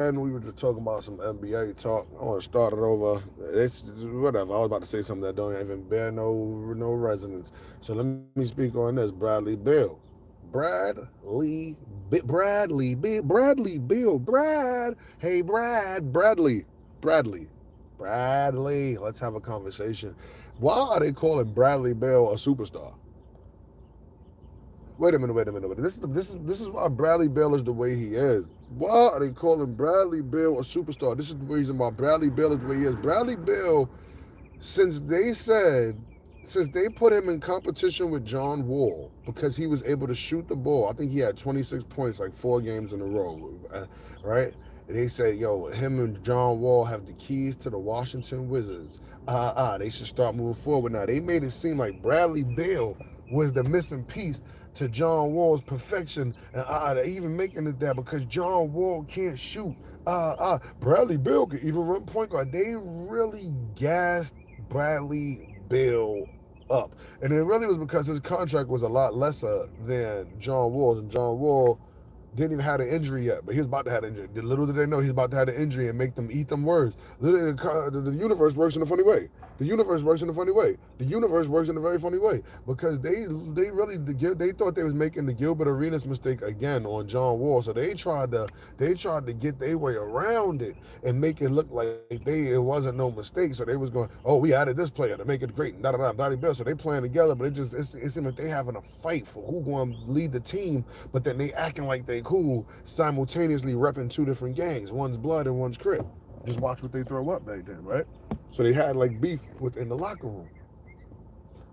We were just talking about some NBA talk. I want to start it over. It's whatever. I was about to say something that don't even bear no resonance. So let me speak on this. Bradley Bill, Bradley Bill, Brad. Hey, Bradley. Let's have a conversation. Why are they calling Bradley Bill a superstar? Wait a minute. This is why Bradley Beal is the way he is. Why are they calling Bradley Beal a superstar? This is the reason why Bradley Beal is the way he is. Bradley Beal, since they said, since they put him in competition with John Wall because he was able to shoot the ball. I think he had 26 points like 4 games in a row, right? And they said, yo, him and John Wall have the keys to the Washington Wizards. They should start moving forward now. They made it seem like Bradley Beal was the missing piece to John Wall's perfection, and they even making it that because John Wall can't shoot. Bradley Beal can even run point guard. They really gassed Bradley Beal up, and it really was because his contract was a lot lesser than John Wall's, and John Wall didn't even have an injury yet, but he was about to have an injury. Little did they know he's about to have an injury and make them eat them words. Literally, the universe works in a funny way. The universe works in a funny way. The universe works in a very funny way because they thought they was making the Gilbert Arenas mistake again on John Wall, so they tried to get their way around it and make it look like it wasn't no mistake. So they was going, oh, we added this player to make it great, da da da da da. So they playing together, but it seemed like they having a fight for who going to lead the team, but then they acting like they cool, simultaneously repping two different gangs. One's blood and one's crip. Just watch what they throw up back then, right? So they had like beef within the locker room,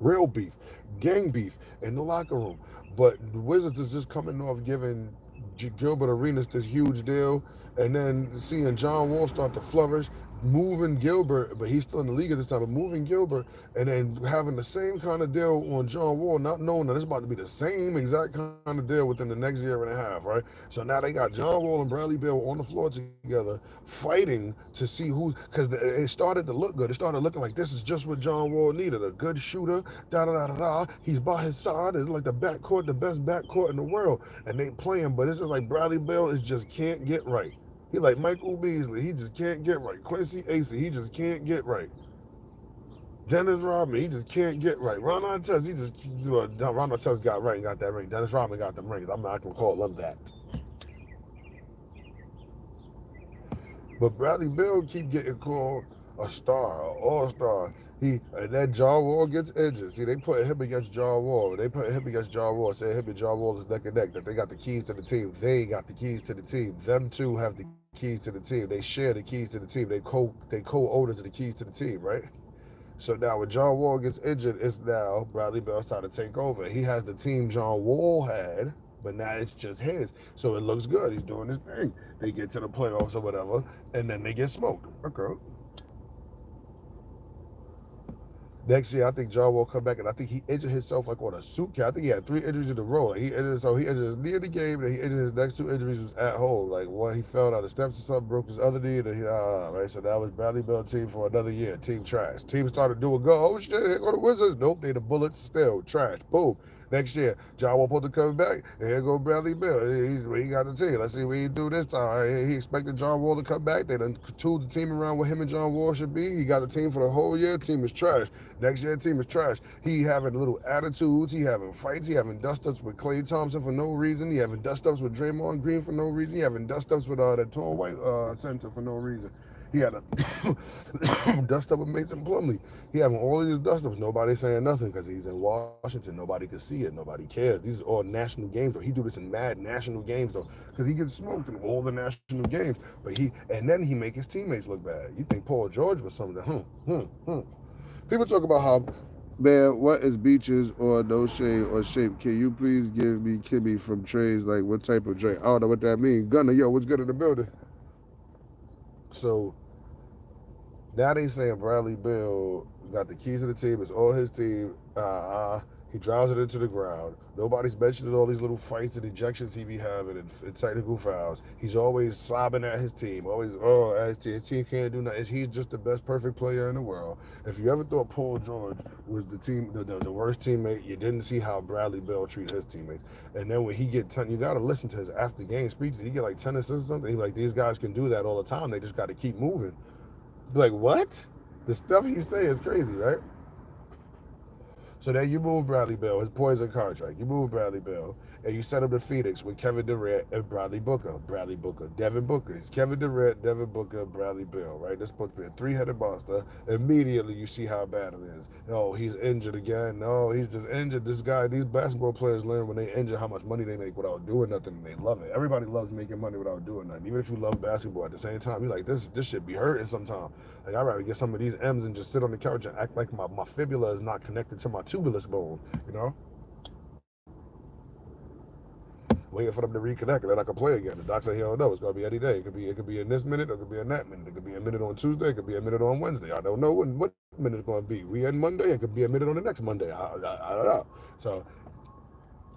real beef, gang beef in the locker room. But the Wizards is just coming off giving Gilbert Arenas this huge deal, and then seeing John Wall start to flourish, moving Gilbert, but he's still in the league at this time, but moving Gilbert, and then having the same kind of deal on John Wall, not knowing that it's about to be the same exact kind of deal within the next year and a half, right? So now they got John Wall and Bradley Beal on the floor together, fighting to see who's, because it started to look good. It started looking like this is just what John Wall needed, a good shooter, da da da da da. He's by his side. It's like the backcourt, the best backcourt in the world, and they playing, but it's just like Bradley Beal is just can't get right. He like Michael Beasley. He just can't get right. Quincy Acey. He just can't get right. Dennis Rodman. He just can't get right. Ron Artest. He just Ron Artest got right and got that ring. Dennis Rodman got them rings. I'm not gonna call them that. But Bradley Beal keep getting called a star, an all-star. And then John Wall gets injured. See, they put him against John Wall. They put him against John Wall, saying him and John Wall is neck and neck, that they got the keys to the team. They got the keys to the team. Them two have the keys to the team. They share the keys to the team. They co-owners of the keys to the team, right? So now when John Wall gets injured, it's now Bradley Beal's trying to take over. He has the team John Wall had, but now it's just his. So it looks good. He's doing his thing. They get to the playoffs or whatever, and then they get smoked. Okay. Next year, I think John will come back, and I think he injured himself like on a suitcase. I think he had 3 injuries in a row. Like he injured near the game, and he injured his next 2 injuries was at home. Like one, he fell down the steps or something, broke his other knee, and then right. So that was Bradley Beal team for another year. Team trash. Team started doing good. Oh shit, here go the Wizards. Nope, they the Bullets still trash. Boom. Next year, John Wall supposed to come back, and here go Bradley Beal. He got the team. Let's see what he do this time. He expected John Wall to come back. They done tooled the team around what him and John Wall should be. He got the team for the whole year. Team is trash. Next year, team is trash. He having little attitudes. He having fights. He having dust-ups with Klay Thompson for no reason. He having dust-ups with Draymond Green for no reason. He having dust-ups with that tall white center for no reason. He had a dust up with Mason Plumlee. He having all of these dust ups. Nobody saying nothing because he's in Washington. Nobody can see it. Nobody cares. These are all national games though. He do this in mad national games though because he gets smoked in all the national games. But and then he make his teammates look bad. You think Paul George was something? People talk about how, man, what is beaches or no shade or shape? Can you please give me Kimmy from Trey's, like what type of drink? I don't know what that means. Gunner, yo, what's good in the building? So now they saying Bradley Beal got the keys to the team. It's all his team. He drives it into the ground. Nobody's mentioning all these little fights and ejections he be having and technical fouls. He's always sobbing at his team. Always, oh, his team can't do nothing. He's just the best perfect player in the world. If you ever thought Paul George was the worst teammate, you didn't see how Bradley Beal treats his teammates. And then when he get 10, you got to listen to his after game speeches. He get like 10 assists or something. He like, these guys can do that all the time. They just got to keep moving. Be like, what? The stuff he say is crazy, right? So then you move Bradley Beal, his poison contract. You move Bradley Beal, and you send him to Phoenix with Kevin Durant and Bradley Booker. Bradley Booker, Devin Booker. It's Kevin Durant, Devin Booker, Bradley Beal, right? That's supposed to be a three-headed monster. Immediately you see how bad it is. Oh, he's injured again. No, he's just injured. This guy, these basketball players learn when they injure how much money they make without doing nothing, and they love it. Everybody loves making money without doing nothing. Even if you love basketball, at the same time, you're like, this should be hurting sometimes. Like, I'd rather get some of these M's and just sit on the couch and act like my fibula is not connected to my tuberous bone, you know? Waiting for them to reconnect and then I can play again. The doc said he don't know. It's gonna be any day. It could be in this minute, or it could be in that minute. It could be a minute on Tuesday, it could be a minute on Wednesday. I don't know what minute it's gonna be. We end Monday, it could be a minute on the next Monday. I don't know.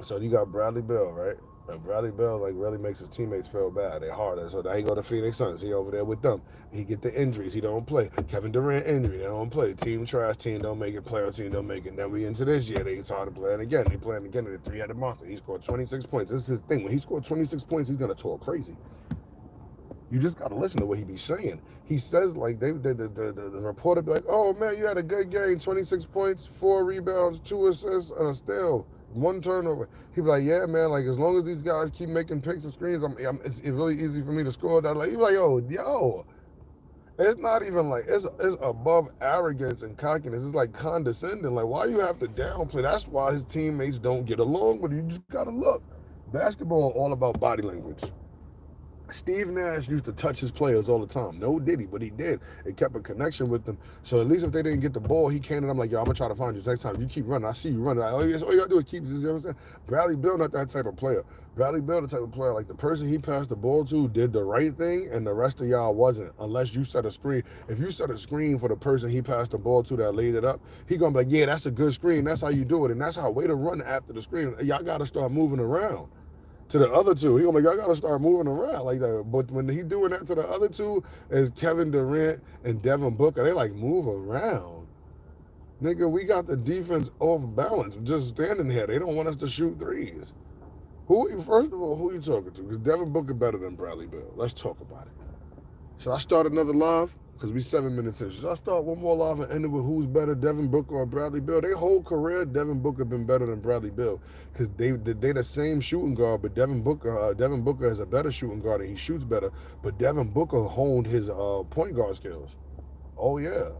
So you got Bradley Beal, right? And Bradley Beal like really makes his teammates feel bad. They're harder. So now he go to Phoenix Suns. He over there with them. He get the injuries. He don't play. Kevin Durant injury. They don't play. Team trash. Team don't make it. Player team don't make it. Then we into this year. They started playing again. They playing again in the three-headed monster. He scored 26 points. This is his thing. When he scored 26 points, he's gonna talk crazy. You just gotta listen to what he be saying. He says like the reporter be like, "Oh man, you had a good game, 26 points, 4 rebounds, 2 assists, and a steal, 1 turnover." He be like, "Yeah, man, like as long as these guys keep making picks and screens, it's really easy for me to score." That like he be like, yo, it's not even like it's above arrogance and cockiness. It's like condescending. Like why you have to downplay? That's why his teammates don't get along with him. You just gotta look. Basketball all about body language. Steve Nash used to touch his players all the time. No did he, but he did. It kept a connection with them. So at least if they didn't get the ball, he came and I'm like, yo, I'm gonna try to find you next time. You keep running. I see you running. Like, all you gotta do is keep this. You know what I'm saying? Bradley Beal not that type of player. Bradley Beal the type of player like the person he passed the ball to did the right thing, and the rest of y'all wasn't. Unless you set a screen. If you set a screen for the person he passed the ball to that laid it up, he gonna be like, yeah, that's a good screen. That's how you do it, and that's how way to run after the screen. Y'all gotta start moving around to the other two. He gonna be like, I gotta start moving around like that. But when he doing that to the other two, is Kevin Durant and Devin Booker, they like move around. Nigga, we got the defense off balance, just standing here. They don't want us to shoot threes. First of all, who you talking to? Because Devin Booker better than Bradley Beal. Let's talk about it. Should I start another live? Because we 7 minutes in. Should I start one more live and end it with who's better, Devin Booker or Bradley Beal? Their whole career, Devin Booker been better than Bradley Beal. Because they the same shooting guard, but Devin Booker has a better shooting guard and he shoots better. But Devin Booker honed his point guard skills. Oh yeah,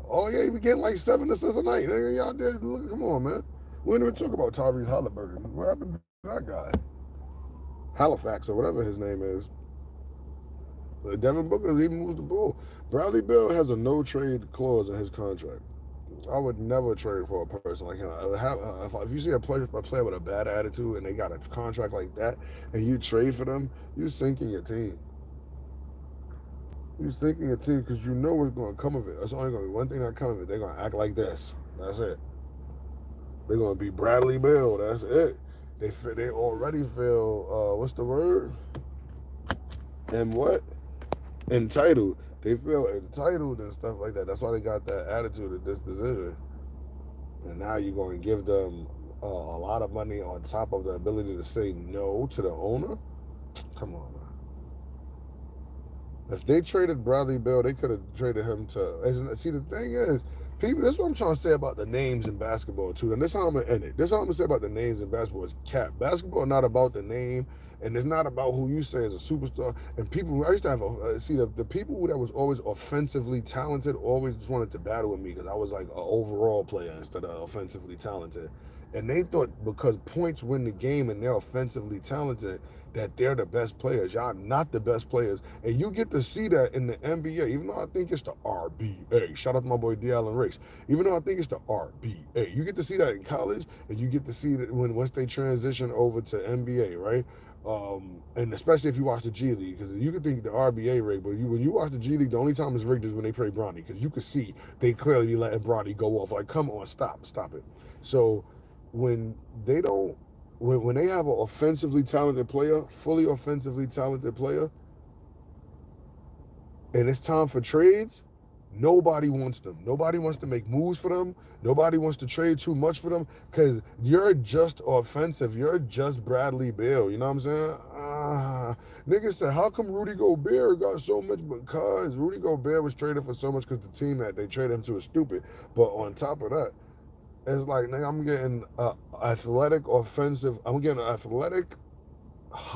he be getting like 7 assists a night. Y'all there, look, come on, man. We didn't even talk about Tyrese Halliburton. What happened to that guy? Halifax or whatever his name is. Devin Booker, he moves the ball. Bradley Beal has a no trade clause in his contract. I would never trade for a person like him. If you see a player with a bad attitude and they got a contract like that, and you trade for them, you sinking your team. You sinking your team because you know what's going to come of it. That's only going to be one thing that comes of it. They're going to act like this. That's it. They're going to be Bradley Beal. That's it. They already feel what's the word? And what? Entitled. They feel entitled and stuff like that. That's why they got that attitude and disposition. And now you're going to give them a lot of money on top of the ability to say no to the owner? Come on, man. If they traded Bradley Beal, they could have traded him to. See, the thing is, people. This is what I'm trying to say about the names in basketball too. And this is how I'm gonna end it. This is how I'm gonna say about the names in basketball is cap. Basketball is not about the name, and it's not about who you say is a superstar. And people, I used to have the people that was always offensively talented always just wanted to battle with me because I was like an overall player instead of offensively talented. And they thought because points win the game and they're offensively talented, that they're the best players. Y'all not the best players. And you get to see that in the NBA, even though I think it's the RBA. Shout out to my boy D. Allen Rakes. Even though I think it's the RBA. You get to see that in college, and you get to see that once they transition over to NBA, right? And especially if you watch the G League, because you could think the RBA rigged, but when you watch the G League, the only time it's rigged is when they play Bronny, because you could see they clearly letting Bronny go off. Like, come on, stop it. So when they don't when they have an offensively talented player, fully offensively talented player, and it's time for trades, nobody wants them. Nobody wants to make moves for them. Nobody wants to trade too much for them because you're just offensive. You're just Bradley Beal. You know what I'm saying? Niggas said, how come Rudy Gobert got so much? Because Rudy Gobert was traded for so much because the team that they traded him to is stupid. But on top of that, it's like, nigga, I'm getting athletic offensive. I'm getting an athletic,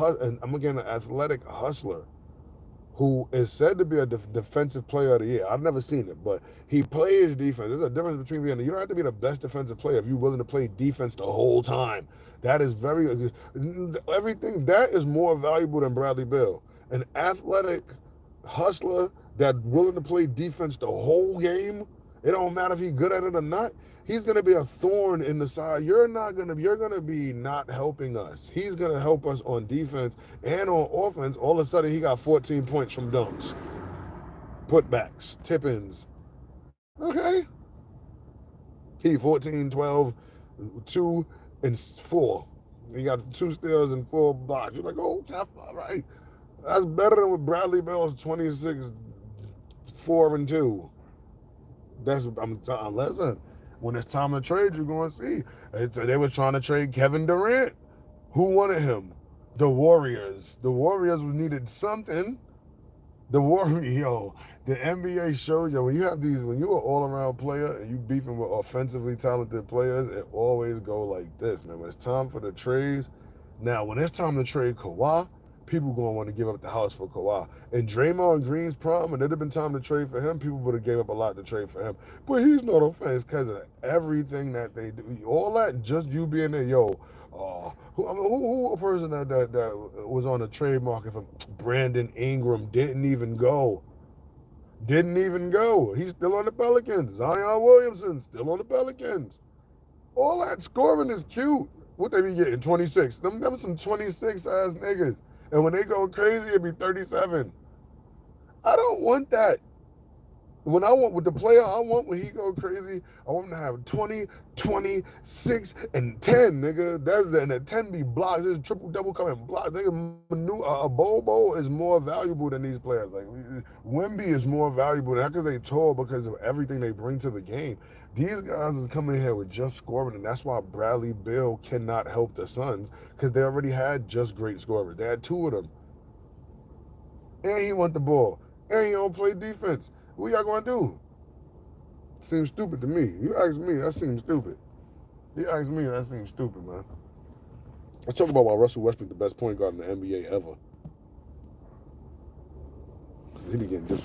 and I'm getting an athletic hustler who is said to be a defensive player of the year. I've never seen it, but he plays defense. There's a difference between being, you don't have to be the best defensive player if you're willing to play defense the whole time. That is everything that is more valuable than Bradley Beal. An athletic hustler that willing to play defense the whole game. It don't matter if he's good at it or not. He's gonna be a thorn in the side. You're gonna be not helping us. He's gonna help us on defense and on offense. All of a sudden he got 14 points from dunks, putbacks, tip-ins. Okay. He 14, 12, 2, and 4. He got 2 steals and 4 blocks. You're like, oh, all right. That's better than with Bradley Bell's 26, 4 and 2. Listen, when it's time to trade, you're going to see. They was trying to trade Kevin Durant. Who wanted him? The Warriors. The Warriors needed something. The NBA shows you when when you're an all-around player and you beefing with offensively talented players, it always go like this, man. When it's time for the trades, now when it's time to trade Kawhi, people gonna want to give up the house for Kawhi. And Draymond Green's prime, and it'd have been time to trade for him, people would have gave up a lot to trade for him. But he's not a fan. It's because of everything that they do. All that, just you being there, who a person that was on the trade market for Brandon Ingram didn't even go. Didn't even go. He's still on the Pelicans. Zion Williamson still on the Pelicans. All that scoring is cute. What they be getting? 26. Them some 26 ass niggas. And when they go crazy, it be 37. I don't want that. With the player I want when he go crazy, I want him to have 20, 26, and 10, nigga. And the 10 be blocks. There's triple double coming blocks. Nigga, a Bobo is more valuable than these players. Like Wemby is more valuable, not because they tall, because of everything they bring to the game. These guys is coming here with just scoring, and that's why Bradley Beal cannot help the Suns, because they already had just great scorers. They had 2 of them. And he want the ball. And he don't play defense. What y'all gonna do? Seems stupid to me. You ask me, that seems stupid. You ask me, that seems stupid, man. Let's talk about why Russell Westbrook the best point guard in the NBA ever. He be getting